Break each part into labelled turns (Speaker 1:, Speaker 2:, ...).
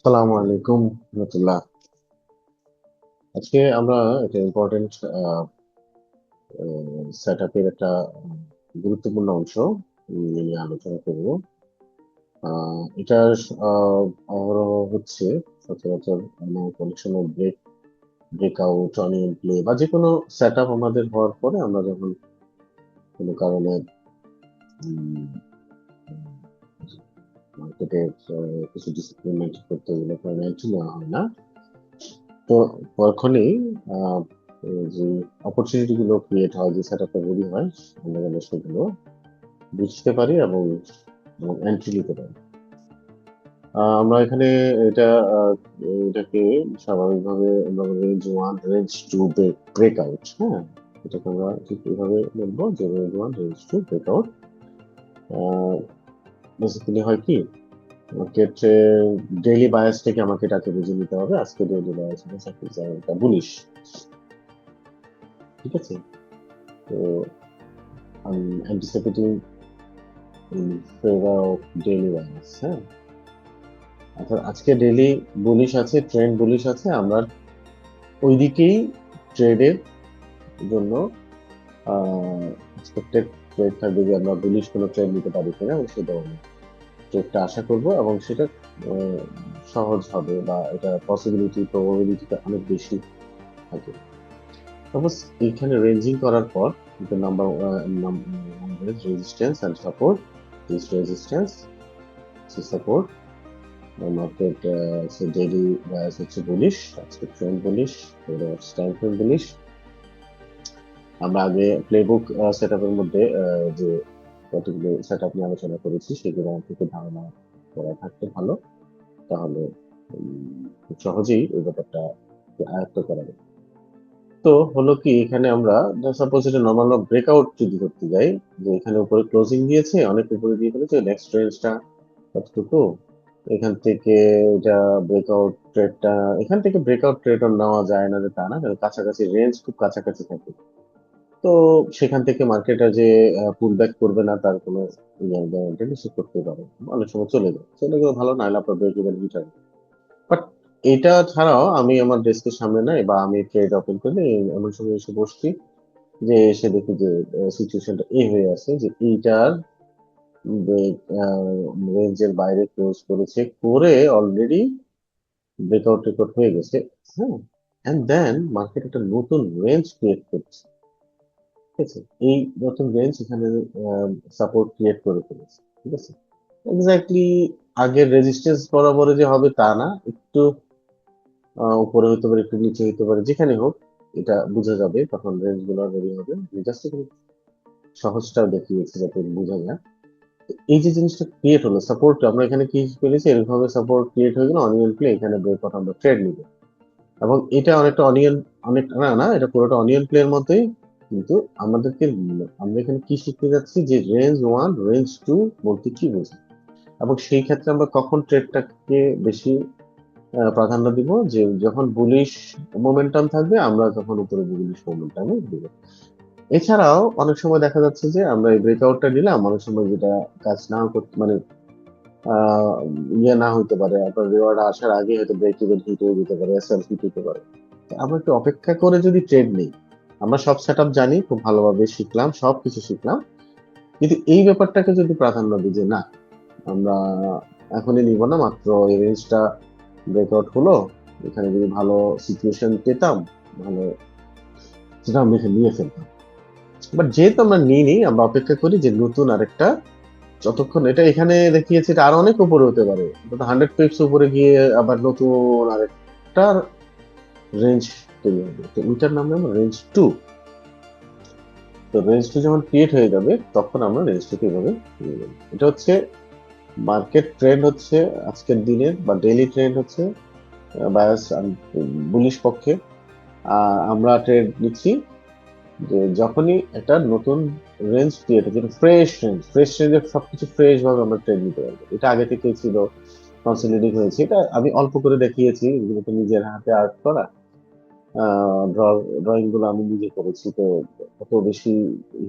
Speaker 1: আসসালামু আলাইকুম রহমতুল্লাহ। আজকে আমরা একটা ইম্পর্টেন্ট সেট আপের একটা গুরুত্বপূর্ণ অংশ নিয়ে আলোচনা করব। এটা অহরহ হচ্ছে সচরাচর আমার অনেক সময় ব্রেকআউট, অনিয়ন প্লে বা যে কোনো সেট আপ আমাদের হওয়ার পরে আমরা যখন কোনো কারণে মার্কেটে কিছু ডিসিপ্লিন মেনটেন করতে গেলে এন্ট্রি নেওয়া হয় না। তো তখনই আহ, এই যে অপরচুনিটি গুলো ক্রিয়েট হয়, যে সেট আপটা রেডি হয়, আমরা যেন সেগুলো বুঝতে পারি এবং এন্ট্রি নিতে পারি। আমরা এখানে এটা আহ, এটাকে স্বাভাবিকভাবে আমরা range one, range two breakout. হ্যাঁ, এটাকে আমরা ঠিক এইভাবে বলবো যে range one, range two breakout. Basically হয় কি, মার্কেট ডেইলি বায়াস থেকে আমাকে এটাকে বুঝে নিতে হবে। আজকে ডেইলি বায়াস এটা বুলিশ, ঠিক আছে। তো anticipating in favour of daily bias. হ্যাঁ, অর্থাৎ আজকে ডেইলি বুলিশ আছে, ট্রেন্ড বুলিশ আছে, আমরা ওই দিকেই ট্রেডের জন্য এক্সপেক্টেড ট্রেড থাকবে যে আমরা বুলিশ কোনো ট্রেড নিতে পারি কিনা, এবং সেই ধরনের ট্রেডটা আশা করব, এবং সেটা আহ, সহজ হবে বা এটা পসিবিলিটি প্রবাবিলিটিটা অনেক বেশি থাকে। সাপোজ এইখানে রেঞ্জিং করার পর number resistance and support, this resistance, support, market daily bias হচ্ছে বুলিশ, আজকে trend bullish, time frame bullish. আমরা আগে প্লেবুক সেট আপের মধ্যে যে কতগুলো সেট আপ নিয়ে আলোচনা করেছি সেগুলো থেকে ধারণা করা থাকতে ভালো, তাহলে খুব সহজেই ওই ব্যাপারটা আয়ত্ত করা যাবে। তো হলো কি, এখানে আমরা সাপোজ এটা নর্মাল ব্রেকআউট যদি করতে যাই, যে এখানে উপরে ক্লোজিং দিয়েছে, অনেক উপরে দিয়ে ফেলেছে, নেক্সট রেঞ্জটা কতটুকু, এখান থেকে এটা ব্রেকআউট ট্রেডটা, এখান থেকে ব্রেকআউট ট্রেড নেওয়া যায় না যে তা না, কারণ কাছাকাছি রেঞ্জ খুব কাছাকাছি থাকে। তো সেখান থেকে মার্কেটে যে পুল ব্যাক করবে না তার কোনো গ্যারান্টি নিশ্চিত করতে পারে, অনেক সময় চলে গেলে ভালো, না হলে আপনার ব্রেক ইভেন রিটার্ন। বাট এটা ছাড়াও আমি আমার ডেস্কের সামনে নাই বা আমি ট্রেড ওপেন করে এমন সময় এসে বসছি যে এসে দেখি যে সিচুয়েশনটা এই হয়ে আছে যে এইটার রেঞ্জের বাইরে ক্লোজ করেছে, করে অলরেডি ব্রেকআউট রেকর্ড হয়ে গেছে। হ্যাঁ, এন্ড দেন মার্কেট একটা নতুন রেঞ্জ ক্রিয়েট করছে, ঠিক আছে। এই নতুন রেঞ্জ এখানে সাপোর্ট ক্রিয়েট করে ফেলেছে, ঠিক আছে। এক্স্যাক্টলি আগের রেজিস্ট্যান্স বরাবর যে হবে তা না, একটু উপরে হতে পারে, একটু নিচে হতে পারে, যেখানে হোক এটা বোঝা যাবে তখন রেঞ্জ গুলো রেডি হবে। জাস্ট এখানে সহজটা দেখিয়েছি যাতে বোঝা যায়। এই যে জিনিসটা ক্রিয়েট হলো সাপোর্ট, আমরা এখানে কি করেছি, এরকম ভাবে সাপোর্ট ক্রিয়েট হয়ে গেল, অনিয়ন প্লে, এখানে ব্রেকআউট আমরা ট্রেড নিব, এবং এটা অনেকটা অনিয়ন, অনেক না না, এটা পুরোটা অনিয়ন প্লের মতোই। কিন্তু আমাদেরকে, আমরা এখানে কি শিখতে যাচ্ছি যে রেঞ্জ ওয়ান, রেঞ্জ টু বলতে কি বোঝায়, এবং সেই ক্ষেত্রে আমরা কখন ট্রেডটাকে বেশি প্রাধান্য দিব, যে যখন বুলিশ মোমেন্টাম থাকবে আমরা তখন উপরে বুলিশ মোমেন্টামে দিব। এছাড়াও অনেক সময় দেখা যাচ্ছে যে আমরা এই ব্রেকআউটটা নিলাম, অনেক সময় যেটা কাজ না করতে মানে আহ ইয়ে না হইতে পারে, আপনার রিওয়ার্ড আসার আগে হয়তো ব্রেক ইভেন হিট হয়ে যেতে পারে, এসএল হিট হতে পারে। তো আমরা একটু অপেক্ষা করে যদি ট্রেড নেই, আমরা সব সেট আপ জানি, খুব ভালোভাবে শিখলাম, সবকিছু শিখলাম, কিন্তু এই ব্যাপারটাকে যদি প্রাধান্য দিই যে না, আমরা এখনই নিব না, মাত্র এই রেঞ্জটা ব্রেকআউট হলো, এখানে যদি ভালো সিচুয়েশন পেতাম, ভালো, সেটা আমরা এখানে নিয়ে ফেলতাম। বাট যেহেতু আমরা নিই, আমরা অপেক্ষা করি যে নতুন আরেকটা, যতক্ষণ এটা এখানে দেখিয়েছে এটা আরো অনেক উপরে হতে পারে, 100 পিপস উপরে গিয়ে আবার নতুন আরেকটা রেঞ্জ তৈরি হবে, তো ওইটার নাম আমরা রেঞ্জ টু। তো রেঞ্জ টু যখন ক্রিয়েট হয়ে যাবে তখন আমরা রেঞ্জ টুকে এভাবে নিয়ে যাবো। এটা হচ্ছে মার্কেট ট্রেন্ড, হচ্ছে আজকের দিনের বা ডেইলি ট্রেন্ড হচ্ছে বায়াস বুলিশ পক্ষে। আমরা ট্রেড নিচ্ছি যে যখনই একটা নতুন রেঞ্জ ক্রিয়েট হচ্ছে, ফ্রেশ রেঞ্জে সবকিছু ফ্রেশ ভাবে আমরা ট্রেড নিতে পারবো। এটা আগে থেকে ছিল, কনসলিডিং হয়েছে, এটা আমি অল্প করে দেখিয়েছি, এগুলো তো নিজের হাতে আর্ট করা, ড্রয়িং গুলো আমি নিজে করেছি, তো অত বেশি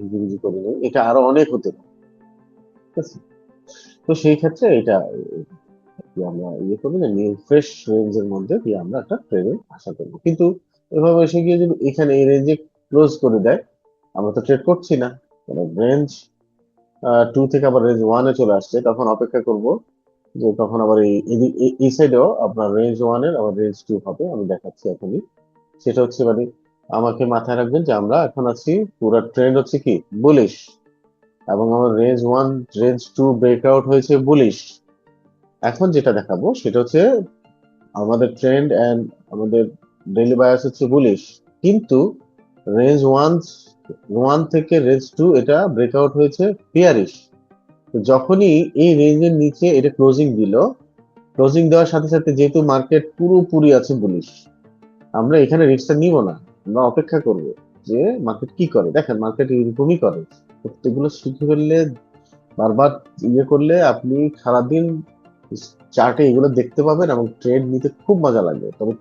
Speaker 1: হিজিবিজি করিনি, এটা আরো অনেক হতে পারে, ঠিক আছে। তো সেই ক্ষেত্রে এটা কি আমরা ইয়ে করবো যে নিউ ফ্রেশ রেঞ্জের মধ্যে দিয়ে আমরা একটা ট্রেডের আশা করবো, কিন্তু এভাবে এসে গিয়ে যদি এখানে এই রেঞ্জে ক্লোজ করে দেয়, আমরা তো ট্রেড করছি না। রেঞ্জ 2 থেকে আবার রেঞ্জ 1-এ চলে আসছে, তখন অপেক্ষা করব যে তখন আবার এই সাইডেও আপনার রেঞ্জ 1-এর আবার রেঞ্জ 2 হবে, আমি দেখাচ্ছি এখনই। সেটা হচ্ছে মানে আমাকে মাথায় রাখবেন যে আমরা এখন আছি, পুরো ট্রেন্ড হচ্ছে কি বুলিশ, এবং আমার রেঞ্জ 1 রেঞ্জ 2 ব্রেকআউট হয়েছে বুলিশ। এখন যেটা দেখাবো সেটা হচ্ছে আমাদের ট্রেন্ড এন্ড আমাদের ডেইলি বায়াস হচ্ছে বুলিশ, কিন্তু রেঞ্জ 1 থেকে রেঞ্জ 2 এটা ব্রেকআউট হয়েছে বিয়ারিশ। তো যখনই এই রেঞ্জের নিচে এটা ক্লোজিং দিল, ক্লোজিং দেওয়ার সাথে সাথে যেহেতু মার্কেট পুরোপুরি আছে বুলিশ, আমরা এখানে রিস্কটা নিব না, আমরা অপেক্ষা করব যে মার্কেট কি করে। দেখেন মার্কেট এরকমই করে, প্রত্যেকগুলো শিখে ফেললে, বারবার ইয়ে করলে আপনি সারাদিন চার্টে এগুলো দেখতে পাবেন এবং ট্রেড নিতে খুব মজা লাগবে। তবে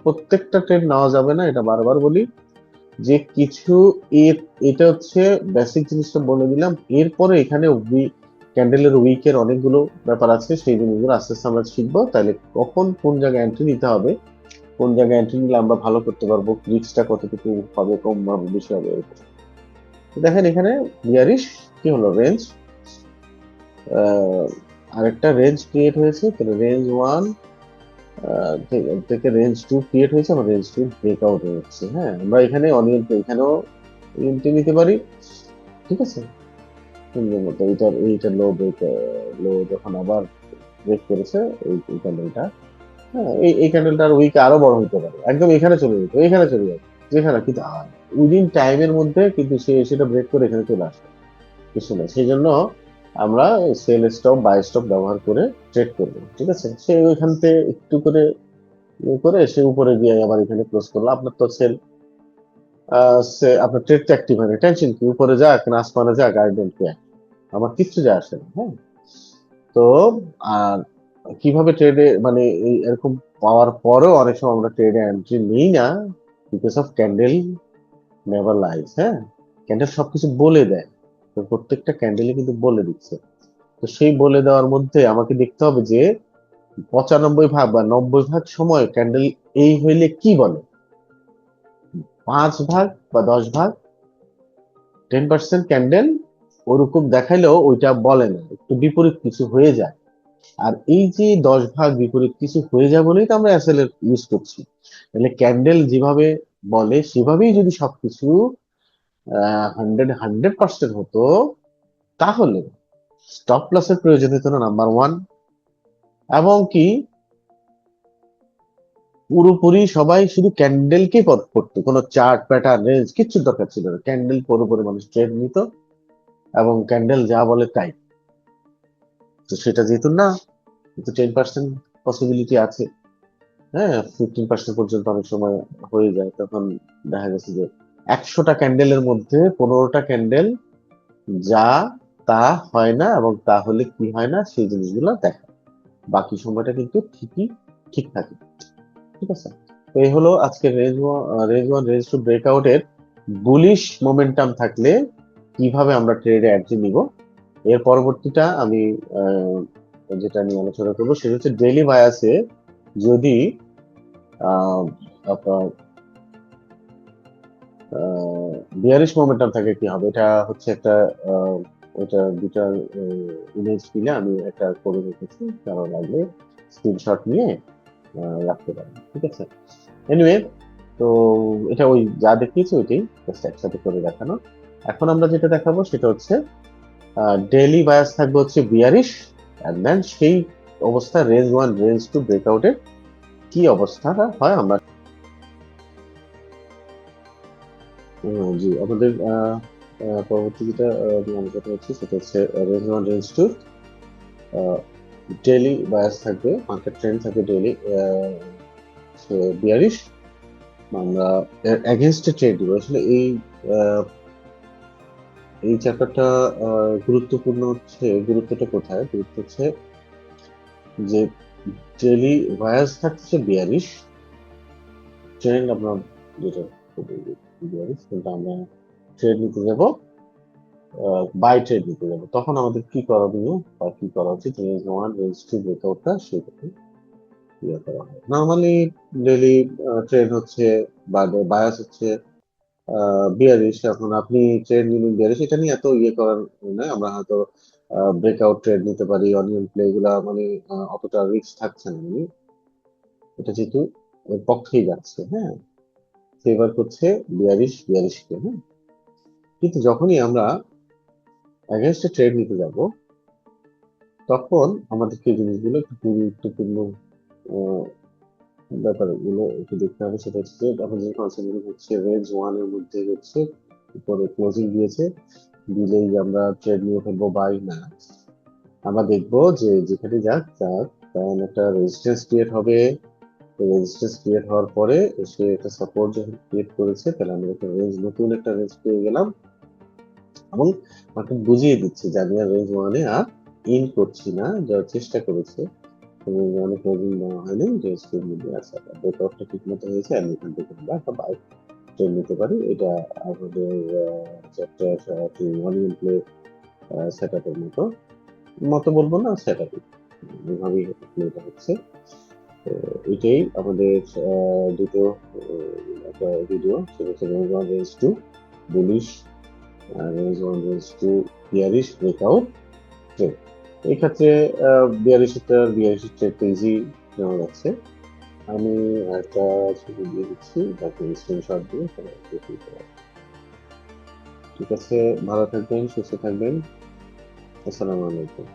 Speaker 1: প্রত্যেকটা ট্রেড নেওয়া যাবে না, এটা বারবার বলি যে কিছু এর, এটা হচ্ছে বেসিক জিনিসটা বলে দিলাম। এরপরে এখানে ক্যান্ডেলের উইকের অনেকগুলো ব্যাপার আছে, সেই জিনিসগুলো আস্তে আস্তে আমরা শিখবো, তাহলে কখন কোন জায়গায় এন্ট্রি নিতে হবে, কোন জায়গায় এন্ট্রি নিলে আমরা ভালো করতে পারবো, রিস্কটা কতটুকু হবে, কম হবে, বেশি হবে। দেখেন এখানে বিয়ারিশ কি হলো, রেঞ্জ আরেকটা রেঞ্জ ক্রিয়েট হয়েছে, তাহলে রেঞ্জ 1 থেকে রেঞ্জ 2 ক্রিয়েট হয়েছে, আমার রেঞ্জ 2 ব্রেকআউট হচ্ছে। হ্যাঁ, আমরা এখানে অনিয়ন এখানেও এন্ট্রি নিতে পারি, ঠিক আছে। সুন্দর মতো এইটার লো যখন আবার ব্রেক করেছে, এই ক্যান্ডেলটা, হ্যাঁ এই ক্যান্ডেলটার উইক আরো বড় হতে পারে, একদম এখানে চলে যেত, এখানে চলে যাবে, যেখানে কিন্তু উইদিন টাইমের মধ্যে কিন্তু সেটা ব্রেক করে এখানে চলে আসে কিছু না। সেই জন্য আমরা সেল স্টপ বাই স্টপ ব্যবহার করে ট্রেড করবো, ঠিক আছে। সে ওইখান থেকে একটু করে ইয়ে করে সে উপরে গিয়ে আবার এখানে ক্লোজ করলো, আপনার তো সেল, আপনার ট্রেড অ্যাক্টিভ হয় না, টেনশন কি, উপরে যাক না আসমানে যাক, আই ডোন্ট কেয়ার, আমার কিচ্ছু যায় আসে না। হ্যাঁ, তো আর কিভাবে ট্রেডে মানে এরকম পাওয়ার পরেও অনেক সময় আমরা ট্রেডে এন্ট্রি নিই না, because of candle never lies. হ্যাঁ, ক্যান্ডেল সবকিছু বলে দেয়, তো প্রত্যেকটা ক্যান্ডেলে কিন্তু বলে দিচ্ছে। তো সেই বলে দেওয়ার মধ্যে আমাকে দেখতে হবে যে 95 ভাগ বা 90 ভাগ সময় ক্যান্ডেল এই হইলে কি বলে, 5 ভাগ বা 10 ভাগ, 10% ক্যান্ডেল ওরকম দেখাইলেও ওইটা বলে না, একটু বিপরীত কিছু হয়ে যায়। আর এই যে 10 ভাগ বিপরীত কিছু হয়ে যায় বলেই তো আমরা এসএল এর ইউজ করছি। তাহলে ক্যান্ডেল যেভাবে বলে সেভাবেই যদি সবকিছু 100% হতো, তাহলে স্টপ লসের প্রয়োজন হতো না, নাম্বার 1। এবং কি পুরোপুরি সবাই শুধু ক্যান্ডেলকে করতো, কোনো চার্ট প্যাটার্ন রেঞ্জ কিচ্ছু দরকার ছিল না, ক্যান্ডেল পুরোপুরি মানুষ ট্রেড নিত এবং ক্যান্ডেল যা বলে তাই। তো সেটা যেহেতু না, কিন্তু 10% পসিবিলিটি আছে, হ্যাঁ 15% পর্যন্ত অনেক সময় হয়ে যায়, তখন দেখা গেছে যে 100টা ক্যান্ডেলের মধ্যে 15টা ক্যান্ডেল যা তা হয় না, এবং তা হলে কি হয় না সেই জিনিসগুলো দেখা, বাকি সময়টা কিন্তু ঠিকই ঠিক থাকে, ঠিক আছে। তো এই হলো আজকে রেঞ্জ 1 রেঞ্জ 2 ব্রেকআউটের বুলিশ মোমেন্টাম থাকলে কিভাবে আমরা ট্রেডে এন্ট্রি নিব। এর পরবর্তীটা আমি আহ, যেটা নিয়ে আলোচনা করবো সেটা হচ্ছে ডেইলি বায়াসে যদি আহ, আপনার বিয়ারিশ মোমেন্টাম থাকে কি হবে, এটা হচ্ছে একটা ওইটা দুটা ইমেজ দিলে আমি একটা করে রেখেছি, কারো লাগলে স্ক্রিনশট নিয়ে রাখতে পারেন, ঠিক আছে। এনিওয়ে, তো এটা ওই যা দেখিয়েছি ওইটাই জাস্ট একসাথে করে দেখানো। এখন আমরা যেটা দেখাবো সেটা হচ্ছে ডেইলি বায়াস থাকবে হচ্ছে বিয়ারিশ, এন্ড দেন সেই অবস্থা রেঞ্জ 1 রেঞ্জ 2 ব্রেকআউটের কি অবস্থাটা হয় আমরা। জি, আমাদের পরবর্তী যেটা নিয়ে আলোচনা হচ্ছে সেটা হচ্ছে রেঞ্জ 1 রেঞ্জ 2 ডেইলি বায়াস থাকবে, মার্কেট ট্রেন্ড থাকবে ডেইলি বিয়ারিশ, আমরা এগেনস্টে ট্রেড দিব। আসলে আহ, এই চ্যাপ্টারটা গুরুত্বপূর্ণ হচ্ছে, গুরুত্বটা কোথায়, গুরুত্ব হচ্ছে যে ডেইলি বায়াস থাকছে বিয়ারিশ, ট্রেন্ড আমরা যেটা বিয়ারিশ, কিন্তু আমরা ট্রেড নিতে যাব বাই ট্রেড নিতে যাবো, তখন আমাদের কি করণীয় বা কি করা উচিত? রেঞ্জ ওয়ান রেঞ্জ টু ব্রেকআউটটা সেটাকে ইয়ে করা হয়। নর্মালি ডেইলি ট্রেড হচ্ছে বা বায়াস হচ্ছে বিয়ারিশ। এখন আপনি ট্রেড নিলেন বিয়ারিশ, এটা নিয়ে এত ইয়ে করার নয়। আমরা হয়তো ব্রেকআউট ট্রেড নিতে পারি, অনিয়ন প্লে এগুলা মানে অতটা রিস্ক থাকছে না, মানে এটা যেহেতু এর পক্ষেই যাচ্ছে, হ্যাঁ, ফেভার করছে বিয়ারিশকে, হ্যাঁ। কিন্তু যখনই আমরা অ্যাগেনস্টে ট্রেড নিতে যাব, তখন আমাদেরকে এই জিনিসগুলো একটু গুরুত্বপূর্ণ আহ, ব্যাপারগুলো একটু দেখতে হবে। সেটা হচ্ছে যে এখন যে কনসেপ্ট হচ্ছে রেঞ্জ ওয়ান এর মধ্যে হচ্ছে উপরে ক্লোজিং দিয়েছে, দিলেই আমরা ট্রেড নিয়ে ফেলবো বাই না। আমরা দেখবো যে যেখানে যাক যাক, কারণ একটা রেজিস্ট্যান্স ক্রিয়েট হবে। রেজিস্ট্যান্স ক্রিয়েট হওয়ার পরে সে একটা সাপোর্ট যখন ক্রিয়েট করেছে, তাহলে আমরা একটা রেঞ্জ, নতুন একটা রেঞ্জ পেয়ে গেলাম। এবং মার্কেট বুঝিয়ে দিচ্ছে যে আমি আর রেঞ্জ ওয়ানে আর ইন করছি না, যাওয়ার চেষ্টা করেছে এবং অনেক ক্লোজিং নেওয়া হয়নি, রেঞ্জ টুর মধ্যে আছে, ব্রেকআউটটা ঠিক মতো হয়েছে। আমি এখান থেকে আমরা একটা বাই ট্রেড নিতে পারি। এটা আমাদের যে একটা অনিয়ন প্লে সেট আপের মতো, মতো বলবো না, সেট আপই এভাবেই প্লেটা হচ্ছে। তো এটাই আমাদের দুটো একটা ভিডিও, সেটা হচ্ছে range one range two bullish, range one range two bearish breakout trade. এই ক্ষেত্রে বিয়ারিশের ট্রেড ইজি নেওয়া যাচ্ছে। আমি একটা ছবি দিয়ে দিচ্ছি, তাকে স্ক্রিনশট দিয়ে সবাই দেখে নিতে পারে। ঠিক আছে, ভালো থাকবেন, সুস্থ থাকবেন। আসসালামু আলাইকুম।